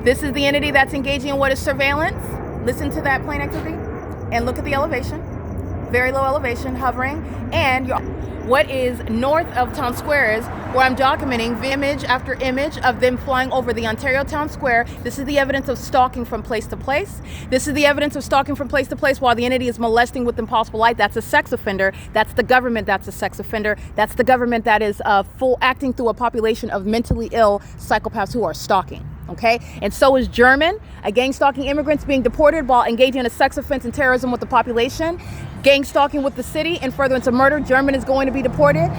This is the entity that's engaging in what is surveillance. Listen to that plane activity and look at the elevation. Very low elevation, hovering. And what is north of town square is where I'm documenting image after image of them flying over the Ontario town square. This is the evidence of stalking from place to place. This is the evidence of stalking from place to place while the entity is molesting with impossible light. That's a sex offender. That's the government that's a sex offender. That's the government that is acting through a population of mentally ill psychopaths who are stalking. Okay, and so is German, a gang stalking immigrants being deported while engaging in a sex offense and terrorism with the population. Gang stalking with the city in furtherance of murder. German is going to be deported.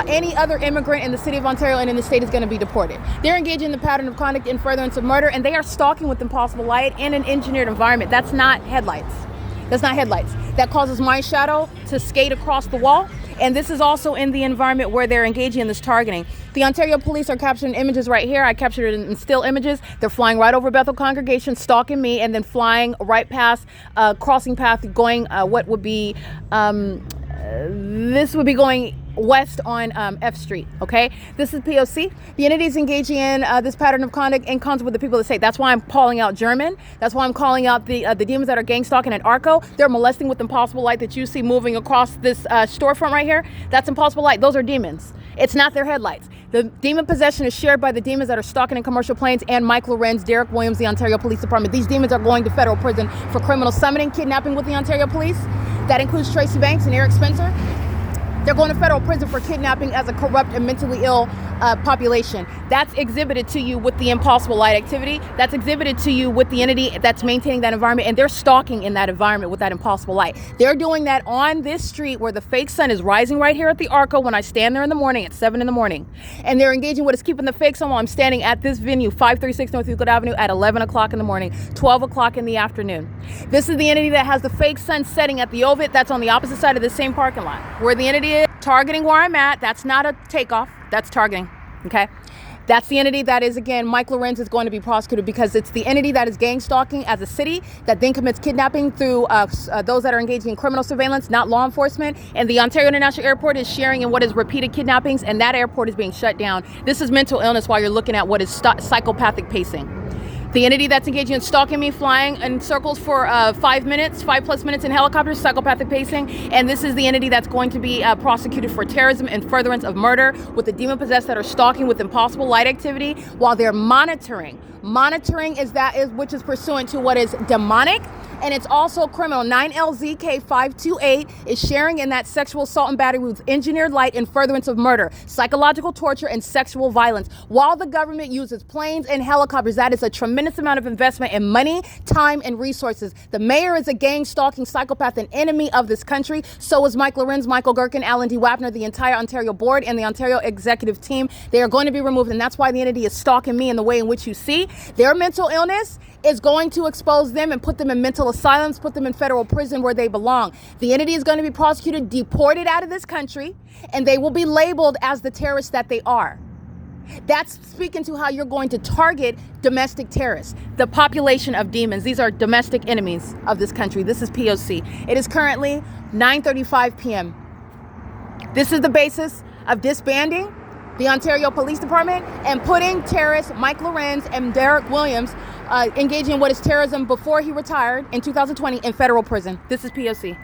Any other immigrant in the city of Ontario and in the state is going to be deported. They're engaging in the pattern of conduct in furtherance of murder, and they are stalking with impossible light in an engineered environment. That's not headlights. That's not headlights. That causes my shadow to skate across the wall. And this is also in the environment where they're engaging in this targeting. The Ontario police are capturing images right here. I captured it in still images. They're flying right over Bethel Congregation, stalking me, and then flying right past crossing path, going what would be, this would be going west on F Street. Okay, this is P.O.C. The entity is engaging in this pattern of conduct in concert with the people that say. That's why I'm calling out German. That's why I'm calling out the demons that are gang stalking at Arco. They're molesting with impossible light that you see moving across this storefront right here. That's impossible light. Those are demons. It's not their headlights. The demon possession is shared by the demons that are stalking in commercial planes and Mike Lorenz, Derek Williams, the Ontario Police Department. These demons are going to federal prison for criminal summoning, kidnapping with the Ontario Police. That includes Tracy Banks and Eric Spencer. They're going to federal prison for kidnapping as a corrupt and mentally ill population. That's exhibited to you with the impossible light activity. That's exhibited to you with the entity that's maintaining that environment, and they're stalking in that environment with that impossible light. They're doing that on this street where the fake sun is rising right here at the Arco when I stand there in the morning at 7 in the morning. And they're engaging what is keeping the fake sun while I'm standing at this venue, 536 North Euclid Avenue at 11 o'clock in the morning, 12 o'clock in the afternoon. This is the entity that has the fake sun setting at the Ovid. That's on the opposite side of the same parking lot. Where the entity is targeting where I'm at, that's not a takeoff, that's targeting, okay? That's the entity that is, again, Mike Lorenz is going to be prosecuted because it's the entity that is gang stalking as a city that then commits kidnapping through those that are engaging in criminal surveillance, not law enforcement. And the Ontario International Airport is sharing in what is repeated kidnappings, and that airport is being shut down. This is mental illness while you're looking at what is psychopathic pacing. The entity that's engaging in stalking me, flying in circles for 5 minutes, 5+ minutes in helicopters, psychopathic pacing. And this is the entity that's going to be prosecuted for terrorism and furtherance of murder with the demon possessed that are stalking with impossible light activity while they're monitoring. Monitoring which is pursuant to what is demonic. And it's also criminal. 9LZK528 is sharing in that sexual assault and battery with engineered light in furtherance of murder, psychological torture, and sexual violence. While the government uses planes and helicopters, that is a tremendous amount of investment in money, time, and resources. The mayor is a gang stalking psychopath and enemy of this country. So is Mike Lorenz, Michael Gherkin, Alan D. Wapner, the entire Ontario board, and the Ontario executive team. They are going to be removed, and that's why the entity is stalking me in the way in which you see. Their mental illness is going to expose them and put them in mental asylums, put them in federal prison where they belong. The entity is going to be prosecuted, deported out of this country, and they will be labeled as the terrorists that they are. That's speaking to how you're going to target domestic terrorists, the population of demons. These are domestic enemies of this country. This is P.O.C. It is currently 9:35 p.m. This is the basis of disbanding the Ontario Police Department and putting terrorists Mike Lorenz and Derek Williams engaging in what is terrorism before he retired in 2020 in federal prison. This is P.O.C.